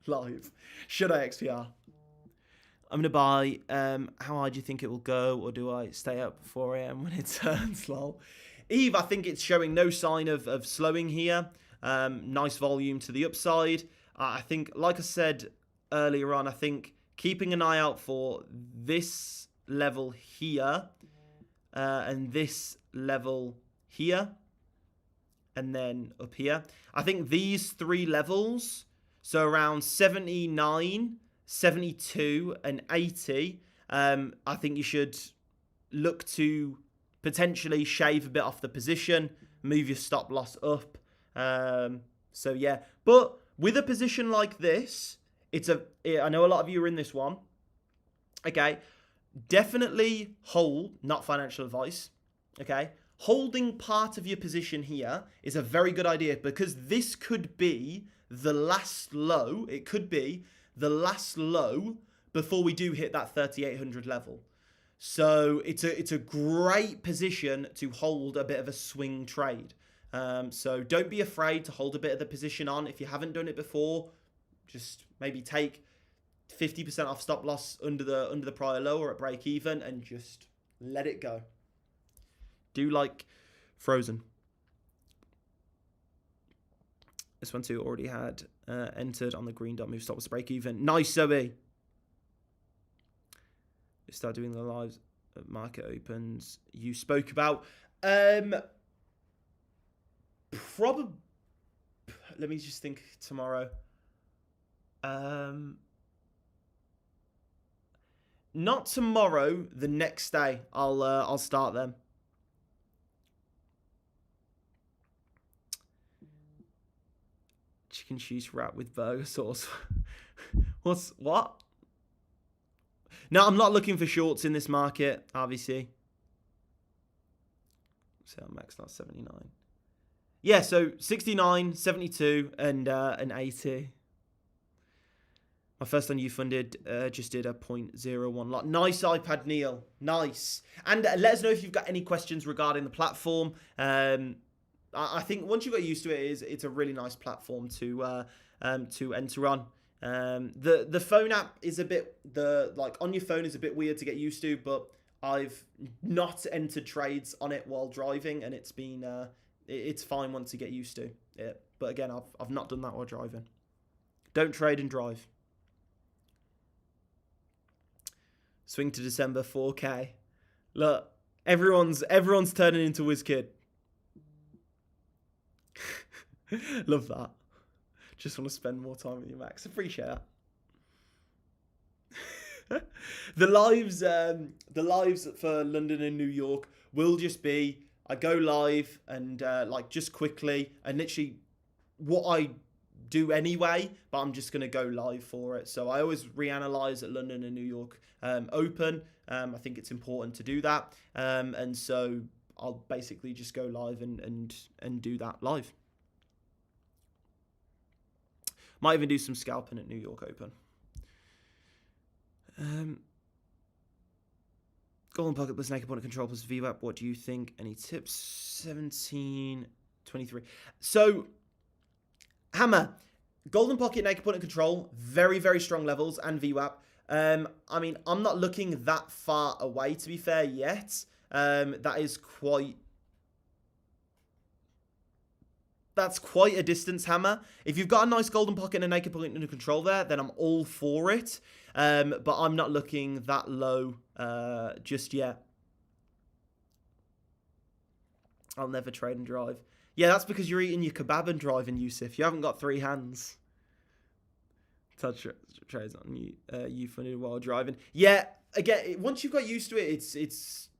live. Should I, XPR? I'm going to buy, how high do you think it will go? Or do I stay up 4 a.m. when it turns low? Eve, I think it's showing no sign of slowing here. Nice volume to the upside. I think, like I said earlier on, I think keeping an eye out for this level here and this level here and then up here. I think these three levels, so around 79, 72 and 80, I think you should look to potentially shave a bit off the position, move your stop loss up. So yeah, but with a position like this, I know a lot of you are in this one. Okay, definitely hold, not financial advice. Okay, holding part of your position here is a very good idea because this could be the last low. It could be the last low before we do hit that 3,800 level. So it's a great position to hold a bit of a swing trade. So don't be afraid to hold a bit of the position on. If you haven't done it before, just maybe take 50% off stop loss under the prior low or at break even and just let it go. Do like Frozen. This one too already had entered on the green dot move stop loss break even. Nice, Zoe. Start doing the lives at market opens you spoke about. Probably. Let me just think tomorrow. not tomorrow. The next day, I'll start them. Chicken cheese wrap with burger sauce. What? No, I'm not looking for shorts in this market, obviously. So max not 79. Yeah, so 69, 72, and 80. My first on YouFunded just did a 0.01 lot. Nice iPad, Neil. Nice. And let us know if you've got any questions regarding the platform. I think once you got used to it, it's a really nice platform to enter on. The phone app is a bit on your phone is a bit weird to get used to, but I've not entered trades on it while driving, and it's been it's fine once you get used to it. But again, I've not done that while driving. Don't trade and drive. Swing to December 4K. Look, everyone's turning into WizKid. Love that. Just want to spend more time with you, Max. Appreciate that. The lives for London and New York will just be I go live and just quickly and literally what I do anyway, but I'm just gonna go live for it. So I always reanalyze at London and New York Open. I think it's important to do that, and so I'll basically just go live and do that live. Might even do some scalping at New York Open. Golden Pocket plus Naked Point Control plus VWAP. What do you think? Any tips? 17.23. So, Hammer, Golden Pocket, Naked Point Control, very, very strong levels and VWAP. I mean, I'm not looking that far away, to be fair, yet. That's quite a distance, Hammer. If you've got a nice Golden Pocket and a Naked Point under control there, then I'm all for it. But I'm not looking that low just yet. I'll never trade and drive. Yeah, that's because you're eating your kebab and driving, Yusuf. You haven't got 3 hands. Touch trades on you funded while driving. Yeah, again, once you've got used to it,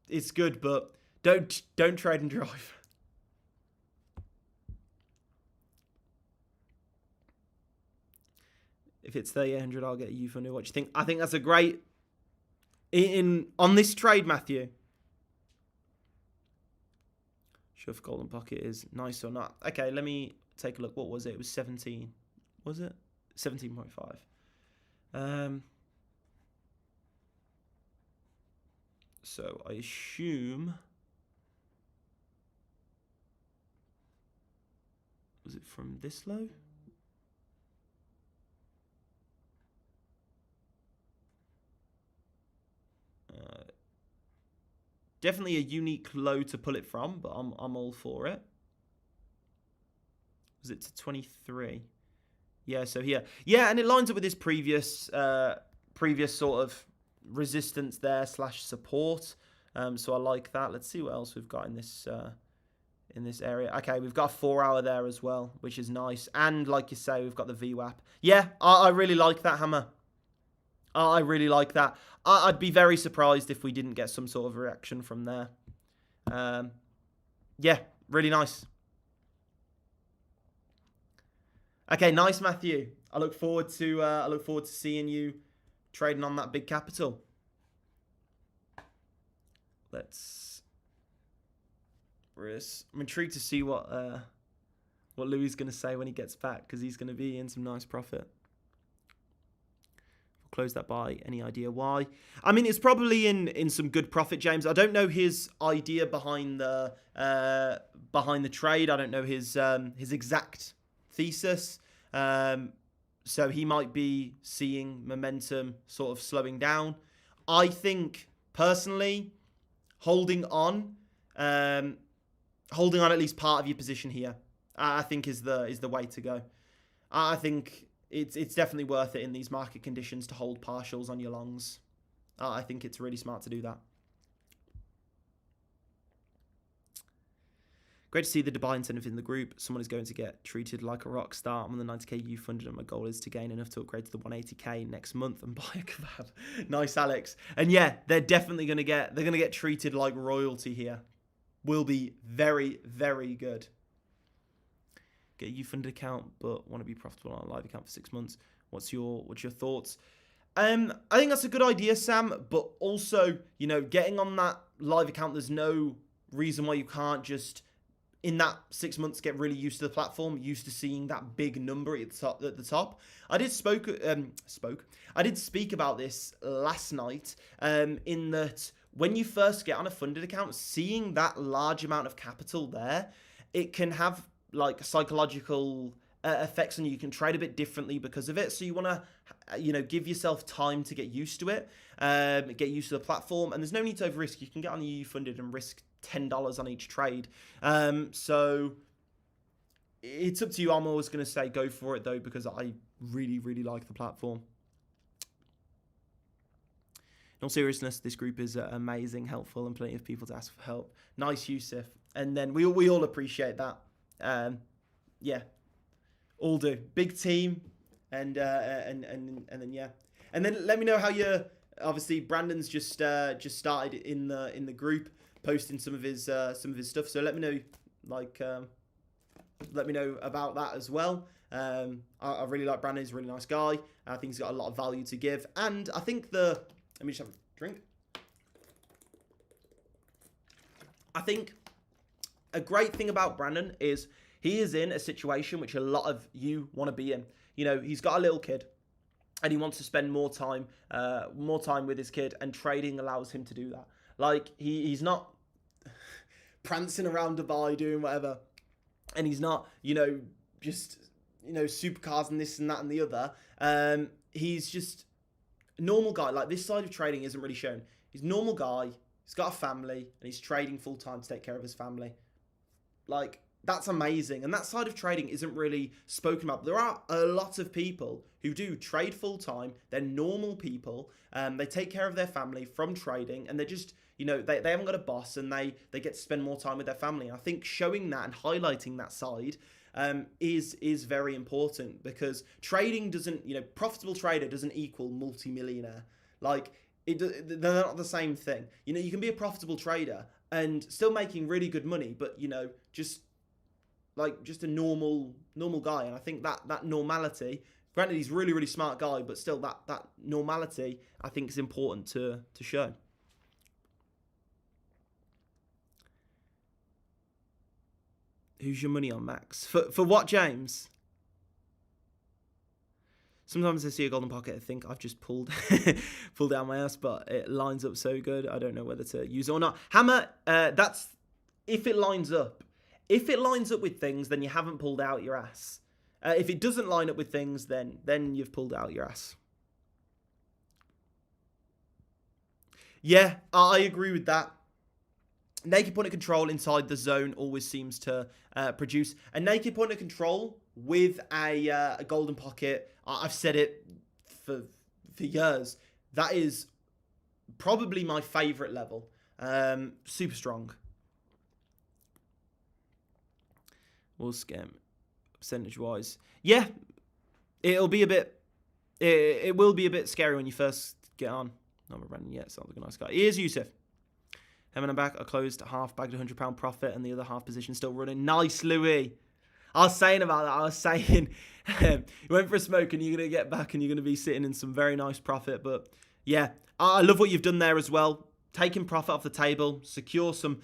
it's good, but don't trade and drive. If it's 3,800, I'll get you for new. What do you think? I think that's a great on this trade, Matthew. Sure if Golden Pocket is nice or not. Okay, let me take a look. What was it? It was 17. Was it? 17.5. So I assume. Was it from this low? Definitely a unique low to pull it from, but I'm all for it. Was it to 23? Yeah, so here. Yeah, and it lines up with this previous sort of resistance there / support. So I like that. Let's see what else we've got in this area. Okay, we've got a 4-hour there as well, which is nice. And like you say, we've got the VWAP. Yeah, I really like that, Hammer. I really like that. I'd be very surprised if we didn't get some sort of reaction from there. Yeah, really nice. Okay, nice, Matthew. I look forward to seeing you trading on that big capital. I'm intrigued to see what Louis is going to say when he gets back, because he's going to be in some nice profit. Close that by. Any idea why? I mean, it's probably in some good profit, James. I don't know his idea behind the trade. I don't know his exact thesis. So he might be seeing momentum sort of slowing down. I think personally, holding on at least part of your position here, I think is the way to go. I think it's definitely worth it in these market conditions to hold partials on your longs. I think it's really smart to do that. Great to see the Dubai incentive in the group. Someone is going to get treated like a rock star. I'm on the 90k you funded, and my goal is to gain enough to upgrade to the 180k next month and buy a kebab. Nice, Alex. And yeah, they're definitely going to get treated like royalty here. Will be very, very good. Get a you funded account, but want to be profitable on a live account for 6 months. What's your thoughts? I think that's a good idea, Sam. But also, getting on that live account, there's no reason why you can't just in that 6 months get really used to the platform, used to seeing that big number at the top. I did speak about this last night. In that when you first get on a funded account, seeing that large amount of capital there, it can have like psychological effects on you. You can trade a bit differently because of it. So you want to, give yourself time to get used to it, get used to the platform. And there's no need to over risk. You can get on the EU funded and risk $10 on each trade. So it's up to you. I'm always going to say go for it though, because I really, really like the platform. In all seriousness, this group is amazing, helpful, and plenty of people to ask for help. Nice, Yusuf. And then we all appreciate that. Yeah, all do. Big team, and then yeah, and then let me know how you. Obviously, Brandon's just started in the group, posting some of his stuff. So let me know, let me know about that as well. I really like Brandon. He's a really nice guy. I think he's got a lot of value to give, and I think let me just have a drink. I think a great thing about Brandon is he is in a situation which a lot of you want to be in. He's got a little kid and he wants to spend more time with his kid, and trading allows him to do that. Like he's not prancing around Dubai doing whatever, and he's not, just, supercars and this and that and the other. He's just a normal guy. Like, this side of trading isn't really shown. He's a normal guy. He's got a family, and he's trading full time to take care of his family. Like, that's amazing. And that side of trading isn't really spoken about. There are a lot of people who do trade full time. They're normal people. They take care of their family from trading, and they're just, they haven't got a boss, and they get to spend more time with their family. And I think showing that and highlighting that side is very important, because trading doesn't, profitable trader doesn't equal multi-millionaire. Like, they're not the same thing. You can be a profitable trader and still making really good money, but just a normal guy. And I think that normality, granted he's a really, really smart guy, but still that normality I think is important to show. Who's your money on, Max? For what, James? Sometimes I see a golden pocket, I think I've just pulled down my ass, but it lines up so good, I don't know whether to use it or not. Hammer, that's if it lines up. If it lines up with things, then you haven't pulled out your ass. If it doesn't line up with things, then you've pulled out your ass. Yeah, I agree with that. Naked point of control inside the zone always seems to produce. A naked point of control with a golden pocket, I've said it for years, that is probably my favourite level. Super strong. We'll scam percentage-wise. Yeah, it will be a bit scary when you first get on. Not a Brandon yet, sounds like a nice guy. Here's Yusuf. Him and I'm back. I closed half, bagged £100 profit, and the other half position still running. Nice, Louis. I was saying about that. I was saying you went for a smoke and you're going to get back and you're going to be sitting in some very nice profit. But yeah, I love what you've done there as well. Taking profit off the table, secure some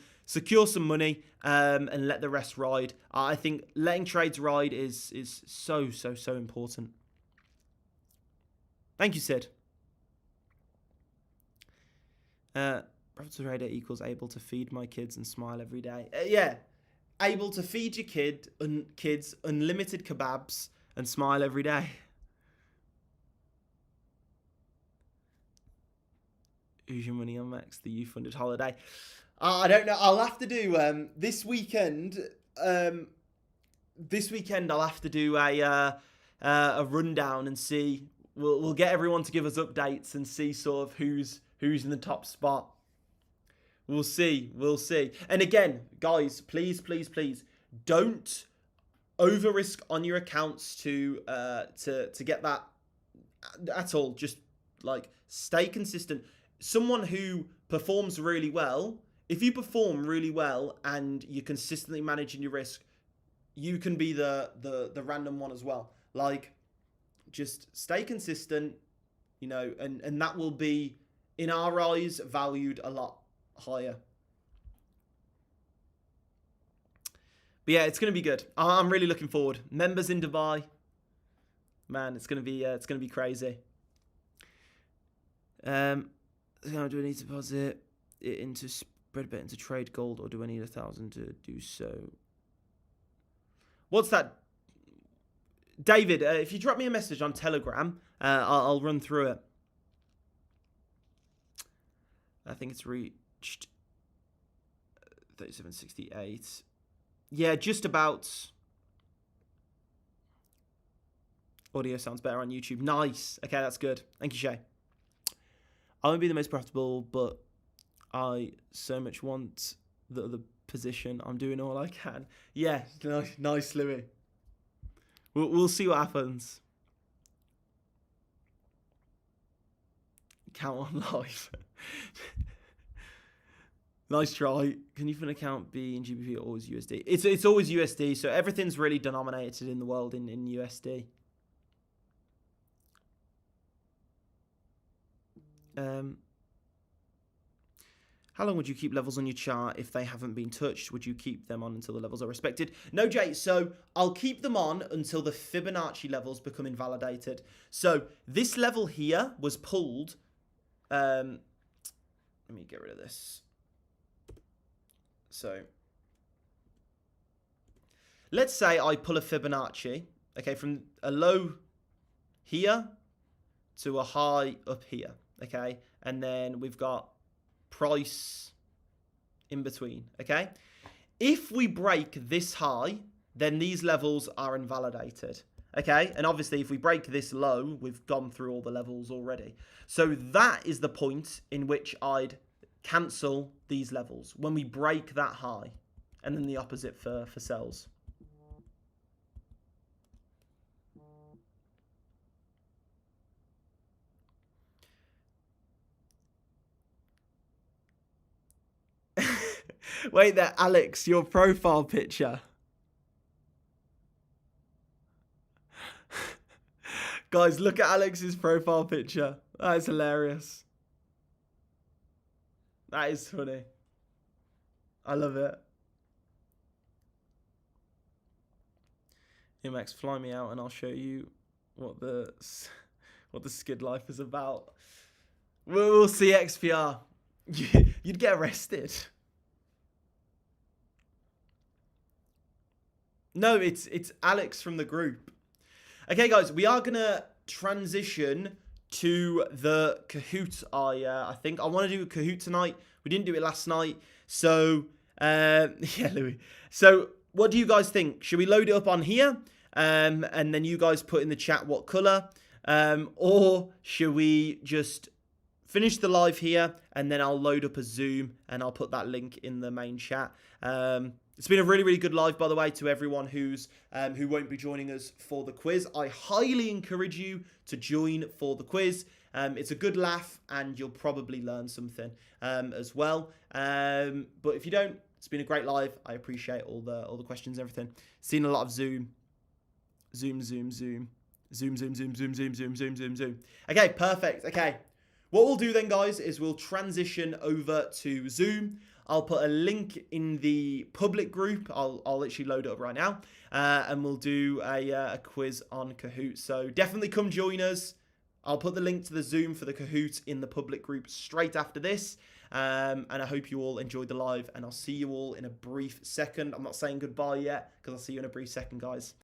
money, and let the rest ride. I think letting trades ride is so important. Thank you, Sid. Profitable trader equals able to feed my kids and smile every day. Yeah. Able to feed your kids unlimited kebabs and smile every day. Who's your money on, Max? The you-funded holiday. I don't know. I'll have to do this weekend. This weekend I'll have to do a rundown and see. We'll get everyone to give us updates and see sort of who's in the top spot. We'll see. We'll see. And again, guys, please, please, please don't over risk on your accounts to get that at all. Just like stay consistent. Someone who performs really well, if you perform really well and you're consistently managing your risk, you can be the random one as well. Like, just stay consistent, you know, and that will be, in our eyes, valued a lot higher. But yeah, it's gonna be good. I'm really looking forward. Members in Dubai, man, it's gonna be crazy. Do I need to deposit it into Spreadbet into trade gold, or do I need 1,000 to do so? What's that, David? If you drop me a message on Telegram, I'll run through it. I think it's reached 37.68. Yeah, just about. Audio sounds better on YouTube. Nice. Okay, that's good. Thank you, Shay. I won't be the most profitable, but I so much want the position. I'm doing all I can. Yeah, nice, Louis. We'll see what happens. Count on live. Nice try. Can you for an account be in GBP or always USD? It's always USD, so everything's really denominated in the world in USD. How long would you keep levels on your chart if they haven't been touched? Would you keep them on until the levels are respected? No, Jay. So I'll keep them on until the Fibonacci levels become invalidated. So this level here was pulled. Let me get rid of this. So let's say I pull a Fibonacci, okay, from a low here to a high up here, okay? And then we've got price in between, okay? If we break this high, then these levels are invalidated, okay? And obviously, if we break this low, we've gone through all the levels already. So that is the point in which I'd cancel these levels, when we break that high, and then the opposite for sells. Wait there, Alex, your profile picture. Guys, look at Alex's profile picture. That is hilarious. That is funny. I love it. Hey Max, fly me out and I'll show you what the skid life is about. We'll see, XPR. You'd get arrested. No, it's Alex from the group. Okay, guys, we are gonna transition to the Kahoot. I think I want to do a Kahoot tonight. We didn't do it last night, so yeah, Louis. So what do you guys think? Should we load it up on here, and then you guys put in the chat what color, or should we just finish the live here and then I'll load up a Zoom and I'll put that link in the main chat. It's been a really, really good live, by the way, to everyone who won't be joining us for the quiz. I highly encourage you to join for the quiz. It's a good laugh and you'll probably learn something as well. But if you don't, it's been a great live. I appreciate all the questions and everything. Seen a lot of Zoom. Zoom. Okay, perfect. Okay. What we'll do then, guys, is we'll transition over to Zoom. I'll put a link in the public group. I'll literally load it up right now. And we'll do a quiz on Kahoot. So definitely come join us. I'll put the link to the Zoom for the Kahoot in the public group straight after this. And I hope you all enjoyed the live. And I'll see you all in a brief second. I'm not saying goodbye yet because I'll see you in a brief second, guys.